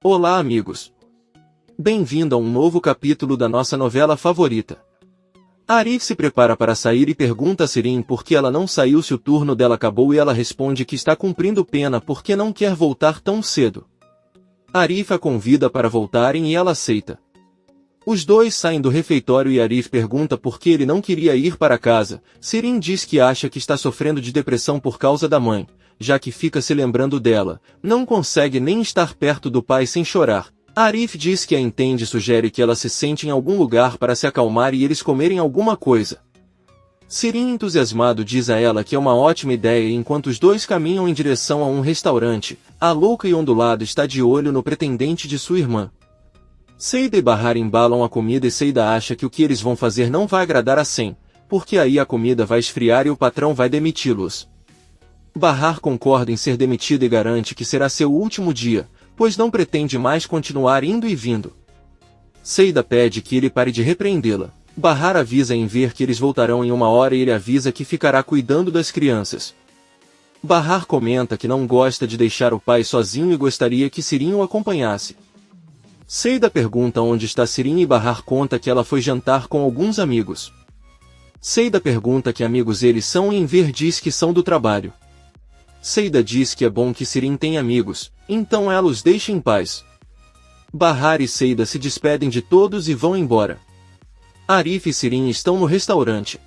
Olá, amigos! Bem-vindo a um novo capítulo da nossa novela favorita. Arif se prepara para sair e pergunta a Sirin por que ela não saiu se o turno dela acabou e ela responde que está cumprindo pena porque não quer voltar tão cedo. Arif a convida para voltarem e ela aceita. Os dois saem do refeitório e Arif pergunta por que ele não queria ir para casa. Sirin diz que acha que está sofrendo de depressão por causa da mãe, já que fica se lembrando dela, não consegue nem estar perto do pai sem chorar. Arif diz que a entende e sugere que ela se sente em algum lugar para se acalmar e eles comerem alguma coisa. Sirin entusiasmado diz a ela que é uma ótima ideia e enquanto os dois caminham em direção a um restaurante, a louca e ondulada está de olho no pretendente de sua irmã. Seida e Bahar embalam a comida e Seida acha que o que eles vão fazer não vai agradar a Sen, porque aí a comida vai esfriar e o patrão vai demiti-los. Bahar concorda em ser demitido e garante que será seu último dia, pois não pretende mais continuar indo e vindo. Seida pede que ele pare de repreendê-la. Bahar avisa em ver que eles voltarão em 1 hora e ele avisa que ficará cuidando das crianças. Bahar comenta que não gosta de deixar o pai sozinho e gostaria que Sirin o acompanhasse. Seida pergunta onde está Sirin e Bahar conta que ela foi jantar com alguns amigos. Seida pergunta que amigos eles são e Enver diz que são do trabalho. Seida diz que é bom que Sirin tenha amigos, então ela os deixa em paz. Bahar e Seida se despedem de todos e vão embora. Arif e Sirin estão no restaurante.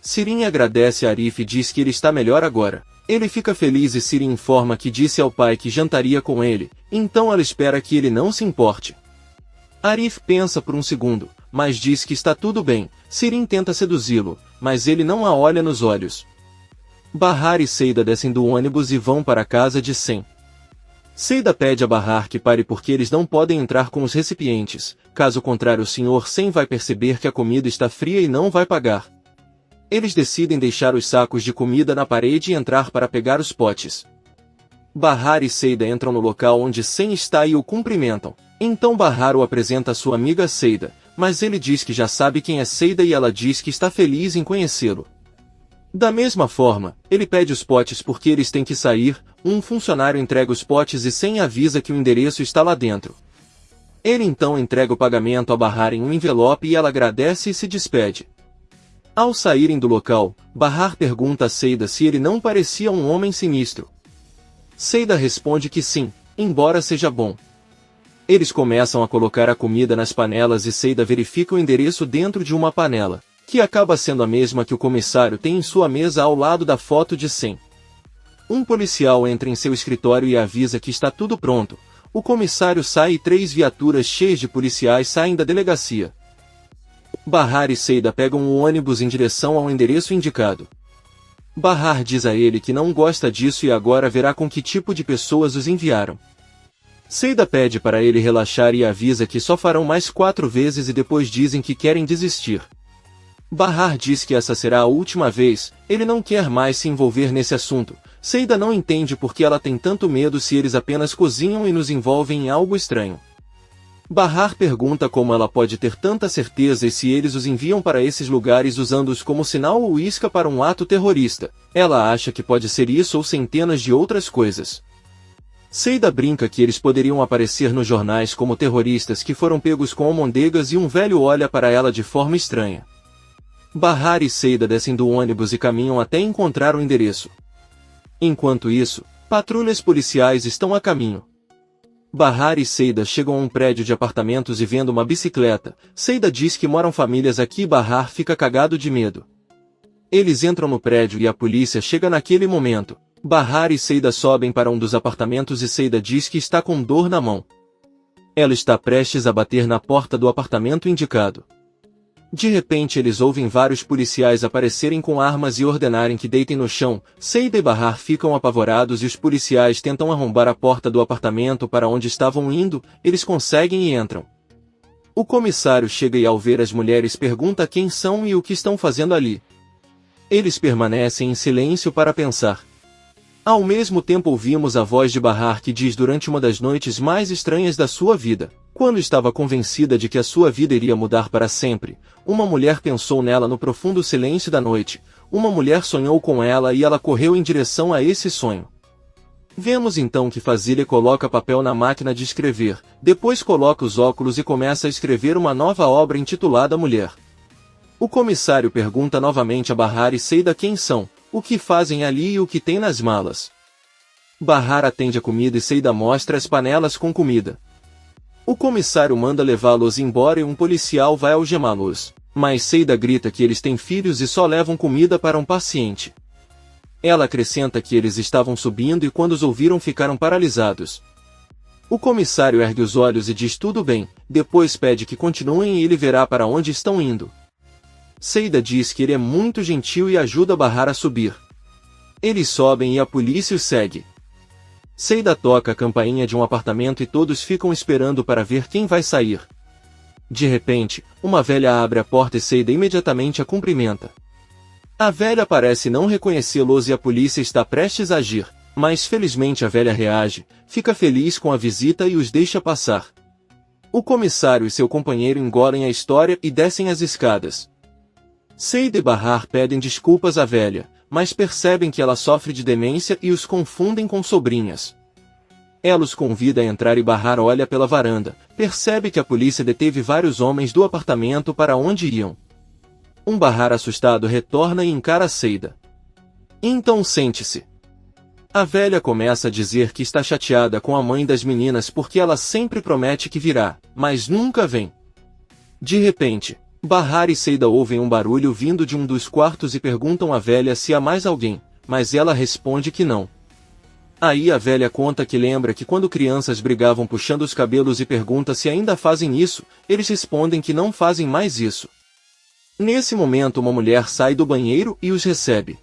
Sirin agradece a Arif e diz que ele está melhor agora. Ele fica feliz e Sirin informa que disse ao pai que jantaria com ele, então ela espera que ele não se importe. Arif pensa por um segundo, mas diz que está tudo bem. Sirin tenta seduzi-lo, mas ele não a olha nos olhos. Bahar e Seida descem do ônibus e vão para a casa de Sen. Seida pede a Bahar que pare porque eles não podem entrar com os recipientes, caso contrário o Sr. Sen vai perceber que a comida está fria e não vai pagar. Eles decidem deixar os sacos de comida na parede e entrar para pegar os potes. Bahar e Seida entram no local onde Sen está e o cumprimentam. Então Bahar o apresenta a sua amiga Seida, mas ele diz que já sabe quem é Seida e ela diz que está feliz em conhecê-lo. Da mesma forma, ele pede os potes porque eles têm que sair, um funcionário entrega os potes e Sen avisa que o endereço está lá dentro. Ele então entrega o pagamento a Bahar em um envelope e ela agradece e se despede. Ao saírem do local, Bahar pergunta a Seida se ele não parecia um homem sinistro. Seida responde que sim, embora seja bom. Eles começam a colocar a comida nas panelas e Seida verifica o endereço dentro de uma panela, que acaba sendo a mesma que o comissário tem em sua mesa ao lado da foto de Sen. Um policial entra em seu escritório e avisa que está tudo pronto. O comissário sai e 3 viaturas cheias de policiais saem da delegacia. Bahar e Seida pegam o ônibus em direção ao endereço indicado. Bahar diz a ele que não gosta disso e agora verá com que tipo de pessoas os enviaram. Seida pede para ele relaxar e avisa que só farão mais 4 vezes e depois dizem que querem desistir. Bahar diz que essa será a última vez, ele não quer mais se envolver nesse assunto. Seida não entende por que ela tem tanto medo se eles apenas cozinham e nos envolvem em algo estranho. Bahar pergunta como ela pode ter tanta certeza e se eles os enviam para esses lugares usando-os como sinal ou isca para um ato terrorista. Ela acha que pode ser isso ou centenas de outras coisas. Seida brinca que eles poderiam aparecer nos jornais como terroristas que foram pegos com almôndegas e um velho olha para ela de forma estranha. Bahar e Seida descem do ônibus e caminham até encontrar o endereço. Enquanto isso, patrulhas policiais estão a caminho. Bahar e Seida chegam a um prédio de apartamentos e vendo uma bicicleta. Seida diz que moram famílias aqui e Bahar fica cagado de medo. Eles entram no prédio e a polícia chega naquele momento. Bahar e Seida sobem para um dos apartamentos e Seida diz que está com dor na mão. Ela está prestes a bater na porta do apartamento indicado. De repente eles ouvem vários policiais aparecerem com armas e ordenarem que deitem no chão. Seida e Bahar ficam apavorados e os policiais tentam arrombar a porta do apartamento para onde estavam indo, eles conseguem e entram. O comissário chega e ao ver as mulheres pergunta quem são e o que estão fazendo ali. Eles permanecem em silêncio para pensar. Ao mesmo tempo ouvimos a voz de Bahar que diz durante uma das noites mais estranhas da sua vida, quando estava convencida de que a sua vida iria mudar para sempre, uma mulher pensou nela no profundo silêncio da noite, uma mulher sonhou com ela e ela correu em direção a esse sonho. Vemos então que Fazilha coloca papel na máquina de escrever, depois coloca os óculos e começa a escrever uma nova obra intitulada Mulher. O comissário pergunta novamente a Bahar e Seida quem são, o que fazem ali e o que tem nas malas. Bahar atende a comida e Seida mostra as panelas com comida. O comissário manda levá-los embora e um policial vai algemá-los, mas Seida grita que eles têm filhos e só levam comida para um paciente. Ela acrescenta que eles estavam subindo e quando os ouviram ficaram paralisados. O comissário ergue os olhos e diz tudo bem, depois pede que continuem e ele verá para onde estão indo. Seida diz que ele é muito gentil e ajuda Bahar a subir. Eles sobem e a polícia os segue. Seida toca a campainha de um apartamento e todos ficam esperando para ver quem vai sair. De repente, uma velha abre a porta e Seida imediatamente a cumprimenta. A velha parece não reconhecê-los e a polícia está prestes a agir, mas felizmente a velha reage, fica feliz com a visita e os deixa passar. O comissário e seu companheiro engolem a história e descem as escadas. Seida e Bahar pedem desculpas à velha, mas percebem que ela sofre de demência e os confundem com sobrinhas. Ela os convida a entrar e Bahar olha pela varanda, percebe que a polícia deteve vários homens do apartamento para onde iam. Bahar assustado retorna e encara Seida. Então sente-se. A velha começa a dizer que está chateada com a mãe das meninas porque ela sempre promete que virá, mas nunca vem. De repente, Bahar e Seida ouvem um barulho vindo de um dos quartos e perguntam à velha se há mais alguém, mas ela responde que não. Aí a velha conta que lembra que quando crianças brigavam puxando os cabelos e pergunta se ainda fazem isso, eles respondem que não fazem mais isso. Nesse momento uma mulher sai do banheiro e os recebe.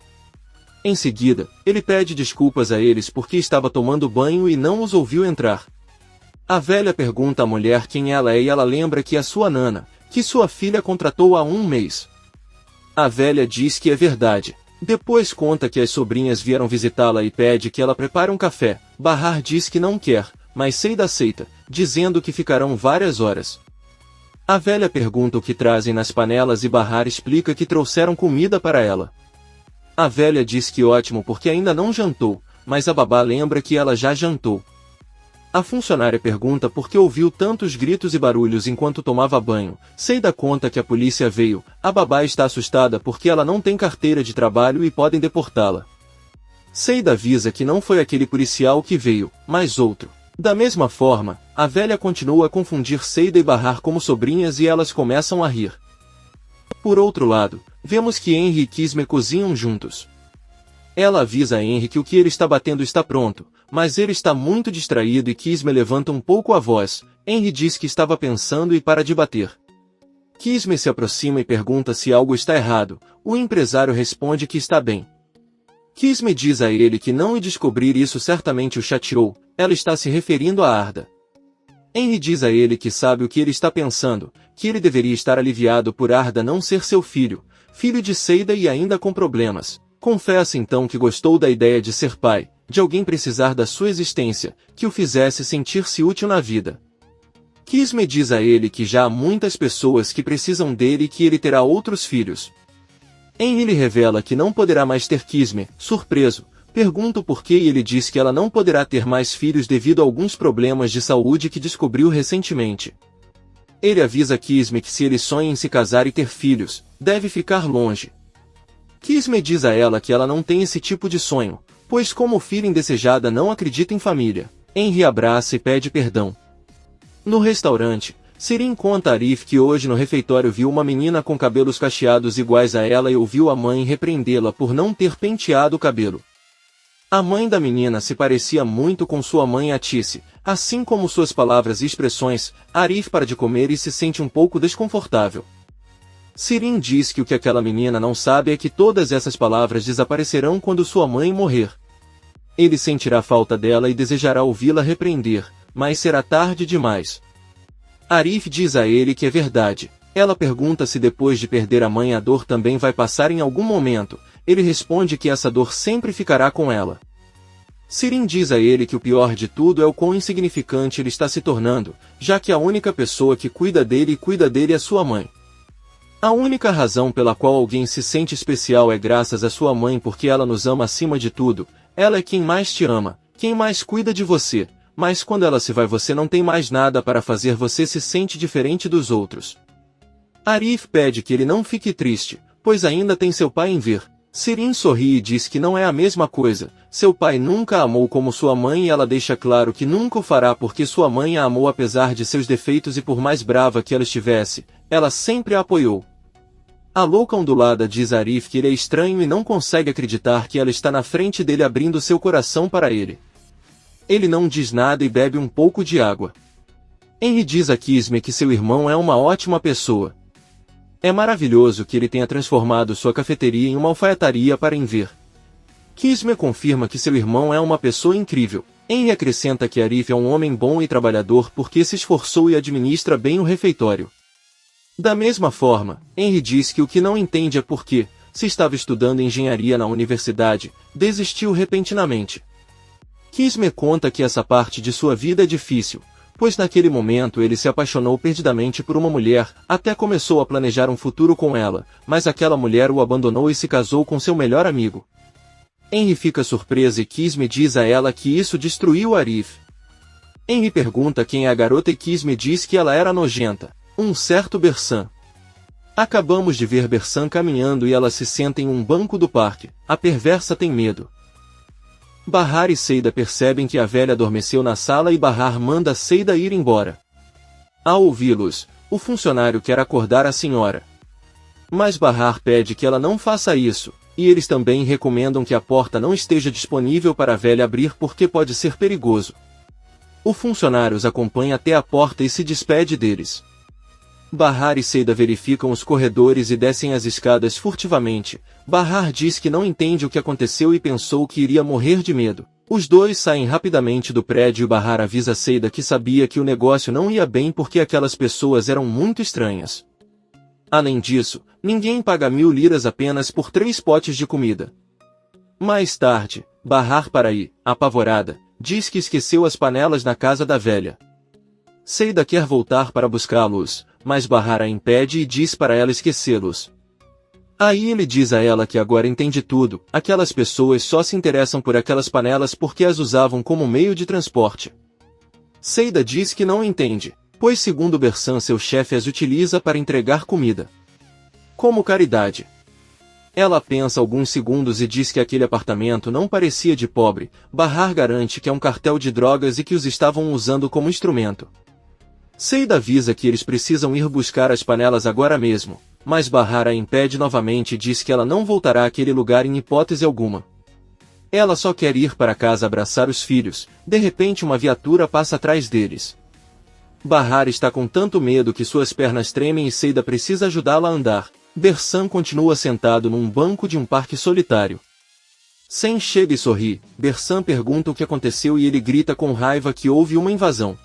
Em seguida, ele pede desculpas a eles porque estava tomando banho e não os ouviu entrar. A velha pergunta à mulher quem ela é e ela lembra que é sua nana, que sua filha contratou há um mês. A velha diz que é verdade. Depois conta que as sobrinhas vieram visitá-la e pede que ela prepare um café. Bahar diz que não quer, mas Seida aceita, dizendo que ficarão várias horas. A velha pergunta o que trazem nas panelas e Bahar explica que trouxeram comida para ela. A velha diz que ótimo porque ainda não jantou, mas a babá lembra que ela já jantou. A funcionária pergunta por que ouviu tantos gritos e barulhos enquanto tomava banho. Seida conta que a polícia veio, a babá está assustada porque ela não tem carteira de trabalho e podem deportá-la. Seida avisa que não foi aquele policial que veio, mas outro. Da mesma forma, a velha continua a confundir Seida e Bahar como sobrinhas e elas começam a rir. Por outro lado, vemos que Henry e Kisme cozinham juntos. Ela avisa a Henry que o que ele está batendo está pronto, mas ele está muito distraído e Kisme levanta um pouco a voz. Henry diz que estava pensando e para de bater. Kisme se aproxima e pergunta se algo está errado. O empresário responde que está bem. Kisme diz a ele que não e descobrir isso certamente o chateou, ela está se referindo a Arda. Henry diz a ele que sabe o que ele está pensando, que ele deveria estar aliviado por Arda não ser seu filho, filho de Seida e ainda com problemas. Confessa então que gostou da ideia de ser pai, de alguém precisar da sua existência, que o fizesse sentir-se útil na vida. Kisme diz a ele que já há muitas pessoas que precisam dele e que ele terá outros filhos. Henry lhe revela que não poderá mais ter Kisme, surpreso, pergunta o porquê e ele diz que ela não poderá ter mais filhos devido a alguns problemas de saúde que descobriu recentemente. Ele avisa Kisme que se ele sonha em se casar e ter filhos, deve ficar longe. Kisme diz a ela que ela não tem esse tipo de sonho, pois como filha indesejada não acredita em família. Henry abraça e pede perdão. No restaurante, Sirin conta a Arif que hoje no refeitório viu uma menina com cabelos cacheados iguais a ela e ouviu a mãe repreendê-la por não ter penteado o cabelo. A mãe da menina se parecia muito com sua mãe Atice, assim como suas palavras e expressões. Arif para de comer e se sente um pouco desconfortável. Sirin diz que o que aquela menina não sabe é que todas essas palavras desaparecerão quando sua mãe morrer. Ele sentirá falta dela e desejará ouvi-la repreender, mas será tarde demais. Arif diz a ele que é verdade. Ela pergunta se depois de perder a mãe a dor também vai passar em algum momento. Ele responde que essa dor sempre ficará com ela. Sirin diz a ele que o pior de tudo é o quão insignificante ele está se tornando, já que a única pessoa que cuida dele é sua mãe. A única razão pela qual alguém se sente especial é graças à sua mãe porque ela nos ama acima de tudo, ela é quem mais te ama, quem mais cuida de você, mas quando ela se vai você não tem mais nada para fazer, você se sente diferente dos outros. Arif pede que ele não fique triste, pois ainda tem seu pai em ver. Sirin sorri e diz que não é a mesma coisa, seu pai nunca a amou como sua mãe e ela deixa claro que nunca o fará porque sua mãe a amou apesar de seus defeitos e por mais brava que ela estivesse, ela sempre a apoiou. A louca ondulada diz a Arif que ele é estranho e não consegue acreditar que ela está na frente dele abrindo seu coração para ele. Ele não diz nada e bebe um pouco de água. Henry diz a Kisme que seu irmão é uma ótima pessoa. É maravilhoso que ele tenha transformado sua cafeteria em uma alfaiataria para Enver. Kisme confirma que seu irmão é uma pessoa incrível. Henry acrescenta que Arif é um homem bom e trabalhador porque se esforçou e administra bem o refeitório. Da mesma forma, Henry diz que o que não entende é porque, se estava estudando engenharia na universidade, desistiu repentinamente. Kisme conta que essa parte de sua vida é difícil, pois naquele momento ele se apaixonou perdidamente por uma mulher, até começou a planejar um futuro com ela, mas aquela mulher o abandonou e se casou com seu melhor amigo. Henry fica surpresa e Kisme diz a ela que isso destruiu Arif. Henry pergunta quem é a garota e Kisme diz que ela era nojenta. Um certo Bersan. Acabamos de ver Bersan caminhando e ela se senta em um banco do parque. A perversa tem medo. Bahar e Seida percebem que a velha adormeceu na sala e Bahar manda Seida ir embora. Ao ouvi-los, o funcionário quer acordar a senhora. Mas Bahar pede que ela não faça isso, e eles também recomendam que a porta não esteja disponível para a velha abrir porque pode ser perigoso. O funcionário os acompanha até a porta e se despede deles. Bahar e Seida verificam os corredores e descem as escadas furtivamente. Bahar diz que não entende o que aconteceu e pensou que iria morrer de medo. Os dois saem rapidamente do prédio e Bahar avisa Seida que sabia que o negócio não ia bem porque aquelas pessoas eram muito estranhas. Além disso, ninguém paga 1000 liras apenas por 3 potes de comida. Mais tarde, Bahar para aí, apavorada, diz que esqueceu as panelas na casa da velha. Seida quer voltar para buscá-los, mas Bahar a impede e diz para ela esquecê-los. Aí ele diz a ela que agora entende tudo, aquelas pessoas só se interessam por aquelas panelas porque as usavam como meio de transporte. Seida diz que não entende, pois segundo Bersan seu chefe as utiliza para entregar comida. Como caridade. Ela pensa alguns segundos e diz que aquele apartamento não parecia de pobre. Bahar garante que é um cartel de drogas e que os estavam usando como instrumento. Seida avisa que eles precisam ir buscar as panelas agora mesmo, mas Bahar a impede novamente e diz que ela não voltará àquele lugar em hipótese alguma. Ela só quer ir para casa abraçar os filhos. De repente uma viatura passa atrás deles. Bahar está com tanto medo que suas pernas tremem e Seida precisa ajudá-la a andar. Bersan continua sentado num banco de um parque solitário. Sen chega e sorri. Bersan pergunta o que aconteceu e ele grita com raiva que houve uma invasão.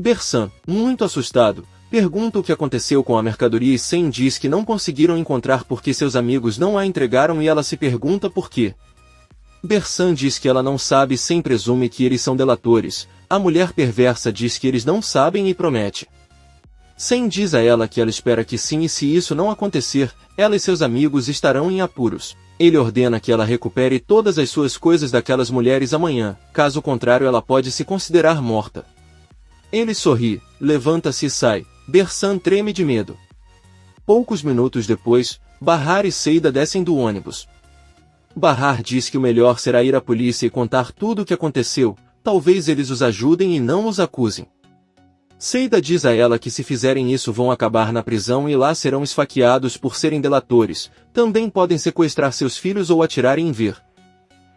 Bersan, muito assustado, pergunta o que aconteceu com a mercadoria e Sen diz que não conseguiram encontrar porque seus amigos não a entregaram e ela se pergunta por quê. Bersan diz que ela não sabe e Sen presume que eles são delatores. A mulher perversa diz que eles não sabem e promete. Sen diz a ela que ela espera que sim e se isso não acontecer, ela e seus amigos estarão em apuros. Ele ordena que ela recupere todas as suas coisas daquelas mulheres amanhã, caso contrário ela pode se considerar morta. Ele sorri, levanta-se e sai. Bersan treme de medo. Poucos minutos depois, Bahar e Seida descem do ônibus. Bahar diz que o melhor será ir à polícia e contar tudo o que aconteceu, talvez eles os ajudem e não os acusem. Seida diz a ela que se fizerem isso vão acabar na prisão e lá serão esfaqueados por serem delatores, também podem sequestrar seus filhos ou atirar em Enver.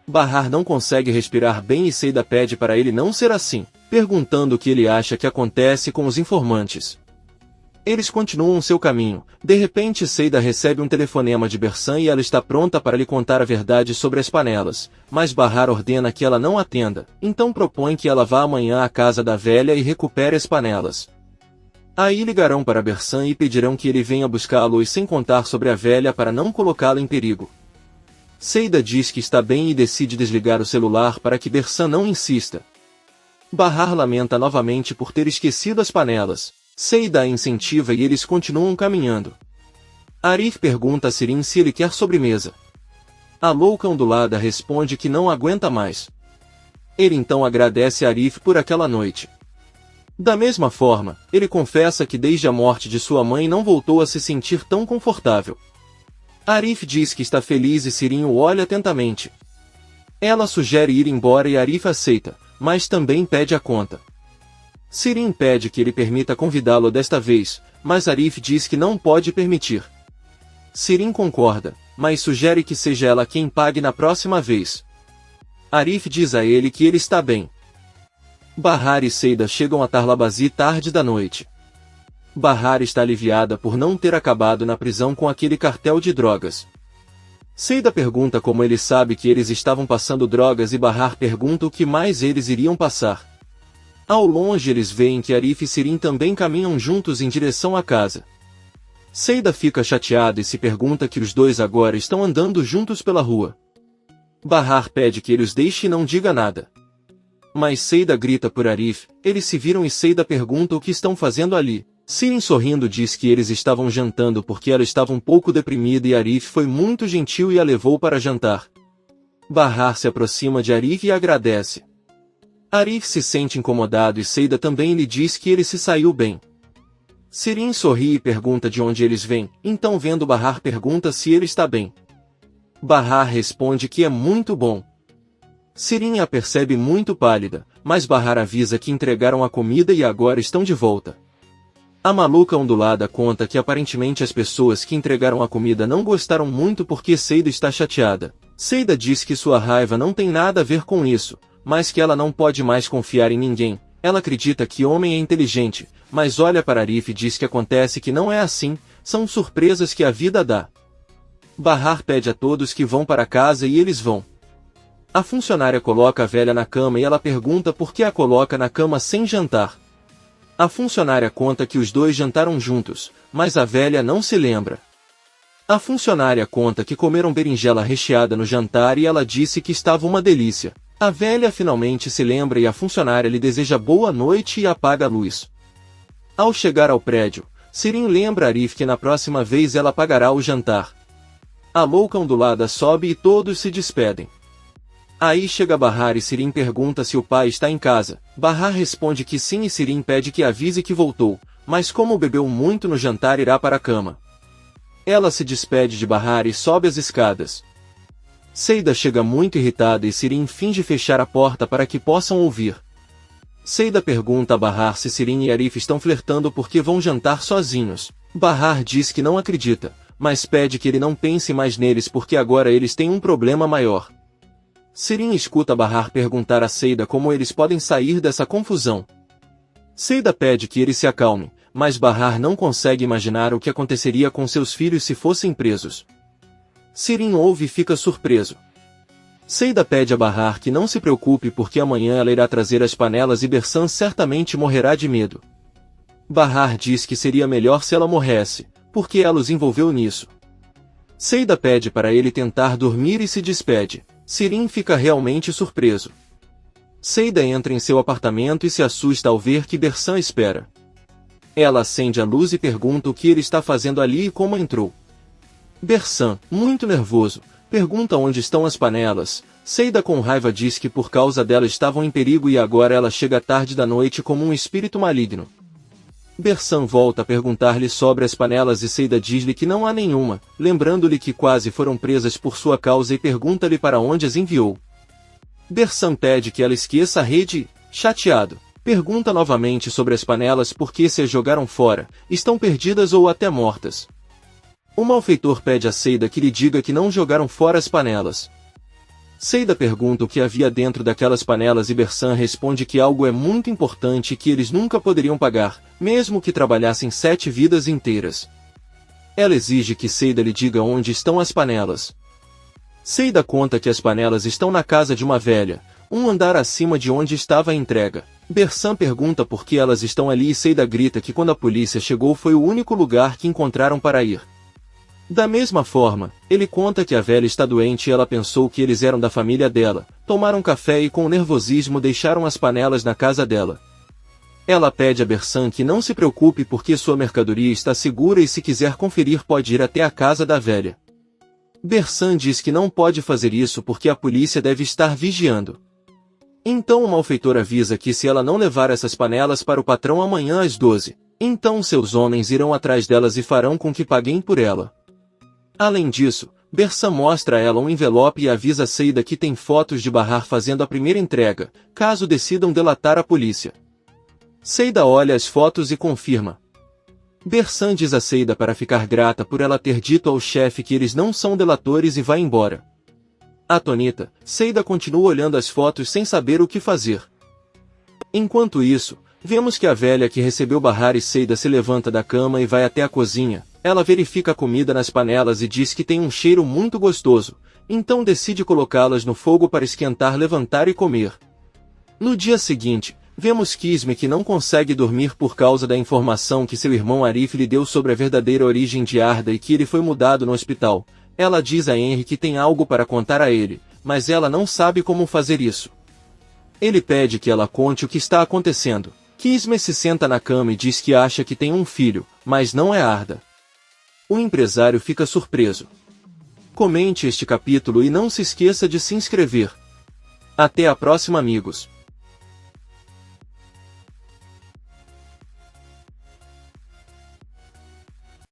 Bahar não consegue respirar bem e Seida pede para ele não ser assim, perguntando o que ele acha que acontece com os informantes. Eles continuam seu caminho. De repente Seida recebe um telefonema de Bersan e ela está pronta para lhe contar a verdade sobre as panelas, mas Bahar ordena que ela não atenda, então propõe que ela vá amanhã à casa da velha e recupere as panelas. Aí ligarão para Bersan e pedirão que ele venha buscá-los sem contar sobre a velha para não colocá-la em perigo. Seida diz que está bem e decide desligar o celular para que Bersan não insista. Bahar lamenta novamente por ter esquecido as panelas. Seida a incentiva e eles continuam caminhando. Arif pergunta a Sirin se ele quer sobremesa. A louca ondulada responde que não aguenta mais. Ele então agradece a Arif por aquela noite. Da mesma forma, ele confessa que desde a morte de sua mãe não voltou a se sentir tão confortável. Arif diz que está feliz e Sirin o olha atentamente. Ela sugere ir embora e Arif aceita, mas também pede a conta. Sirin pede que ele permita convidá-lo desta vez, mas Arif diz que não pode permitir. Sirin concorda, mas sugere que seja ela quem pague na próxima vez. Arif diz a ele que ele está bem. Bahar e Seida chegam a Tarlabazi tarde da noite. Bahar está aliviada por não ter acabado na prisão com aquele cartel de drogas. Seida pergunta como ele sabe que eles estavam passando drogas e Bahar pergunta o que mais eles iriam passar. Ao longe eles veem que Arif e Sirin também caminham juntos em direção à casa. Seida fica chateada e se pergunta que os dois agora estão andando juntos pela rua. Bahar pede que ele os deixe e não diga nada. Mas Seida grita por Arif, eles se viram e Seida pergunta o que estão fazendo ali. Sirin sorrindo diz que eles estavam jantando porque ela estava um pouco deprimida e Arif foi muito gentil e a levou para jantar. Bahar se aproxima de Arif e agradece. Arif se sente incomodado e Seida também lhe diz que ele se saiu bem. Sirin sorri e pergunta de onde eles vêm, então vendo Bahar pergunta se ele está bem. Bahar responde que é muito bom. Sirin a percebe muito pálida, mas Bahar avisa que entregaram a comida e agora estão de volta. A maluca ondulada conta que aparentemente as pessoas que entregaram a comida não gostaram muito porque Seida está chateada. Seida diz que sua raiva não tem nada a ver com isso, mas que ela não pode mais confiar em ninguém. Ela acredita que homem é inteligente, mas olha para Arif e diz que acontece que não é assim, são surpresas que a vida dá. Bahar pede a todos que vão para casa e eles vão. A funcionária coloca a velha na cama e ela pergunta por que a coloca na cama sem jantar. A funcionária conta que os dois jantaram juntos, mas a velha não se lembra. A funcionária conta que comeram berinjela recheada no jantar e ela disse que estava uma delícia. A velha finalmente se lembra e a funcionária lhe deseja boa noite e apaga a luz. Ao chegar ao prédio, Sirin lembra Arif que na próxima vez ela pagará o jantar. A louca ondulada sobe e todos se despedem. Aí chega Bahar e Sirin pergunta se o pai está em casa. Bahar responde que sim e Sirin pede que avise que voltou, mas como bebeu muito no jantar irá para a cama. Ela se despede de Bahar e sobe as escadas. Seida chega muito irritada e Sirin finge fechar a porta para que possam ouvir. Seida pergunta a Bahar se Sirin e Arif estão flertando porque vão jantar sozinhos. Bahar diz que não acredita, mas pede que ele não pense mais neles porque agora eles têm um problema maior. Sirin escuta Bahar perguntar a Seida como eles podem sair dessa confusão. Seida pede que ele se acalme, mas Bahar não consegue imaginar o que aconteceria com seus filhos se fossem presos. Sirin ouve e fica surpreso. Seida pede a Bahar que não se preocupe porque amanhã ela irá trazer as panelas e Bersan certamente morrerá de medo. Bahar diz que seria melhor se ela morresse, porque ela os envolveu nisso. Seida pede para ele tentar dormir e se despede. Sirin fica realmente surpreso. Seida entra em seu apartamento e se assusta ao ver que Bersan espera. Ela acende a luz e pergunta o que ele está fazendo ali e como entrou. Bersan, muito nervoso, pergunta onde estão as panelas. Seida com raiva diz que por causa dela estavam em perigo e agora ela chega tarde da noite como um espírito maligno. Bersan volta a perguntar-lhe sobre as panelas e Seida diz-lhe que não há nenhuma, lembrando-lhe que quase foram presas por sua causa e pergunta-lhe para onde as enviou. Bersan pede que ela esqueça a rede e, chateado, pergunta novamente sobre as panelas porque se as jogaram fora, estão perdidas ou até mortas. O malfeitor pede a Seida que lhe diga que não jogaram fora as panelas. Seida pergunta o que havia dentro daquelas panelas e Bersan responde que algo é muito importante e que eles nunca poderiam pagar, mesmo que trabalhassem 7 vidas inteiras. Ela exige que Seida lhe diga onde estão as panelas. Seida conta que as panelas estão na casa de uma velha, um andar acima de onde estava a entrega. Bersan pergunta por que elas estão ali e Seida grita que quando a polícia chegou foi o único lugar que encontraram para ir. Da mesma forma, ele conta que a velha está doente e ela pensou que eles eram da família dela, tomaram café e com nervosismo deixaram as panelas na casa dela. Ela pede a Bersan que não se preocupe porque sua mercadoria está segura e se quiser conferir pode ir até a casa da velha. Bersan diz que não pode fazer isso porque a polícia deve estar vigiando. Então o malfeitor avisa que se ela não levar essas panelas para o patrão amanhã às 12, então seus homens irão atrás delas e farão com que paguem por ela. Além disso, Bersan mostra a ela um envelope e avisa Seida que tem fotos de Bahar fazendo a primeira entrega, caso decidam delatar a polícia. Seida olha as fotos e confirma. Bersan diz a Seida para ficar grata por ela ter dito ao chefe que eles não são delatores e vai embora. Atonita, Seida continua olhando as fotos sem saber o que fazer. Enquanto isso, vemos que a velha que recebeu Bahar e Seida se levanta da cama e vai até a cozinha. Ela verifica a comida nas panelas e diz que tem um cheiro muito gostoso, então decide colocá-las no fogo para esquentar, levantar e comer. No dia seguinte, vemos Kisme que não consegue dormir por causa da informação que seu irmão Arif lhe deu sobre a verdadeira origem de Arda e que ele foi mudado no hospital. Ela diz a Henry que tem algo para contar a ele, mas ela não sabe como fazer isso. Ele pede que ela conte o que está acontecendo. Kisme se senta na cama e diz que acha que tem um filho, mas não é Arda. O empresário fica surpreso. Comente este capítulo e não se esqueça de se inscrever. Até a próxima, amigos.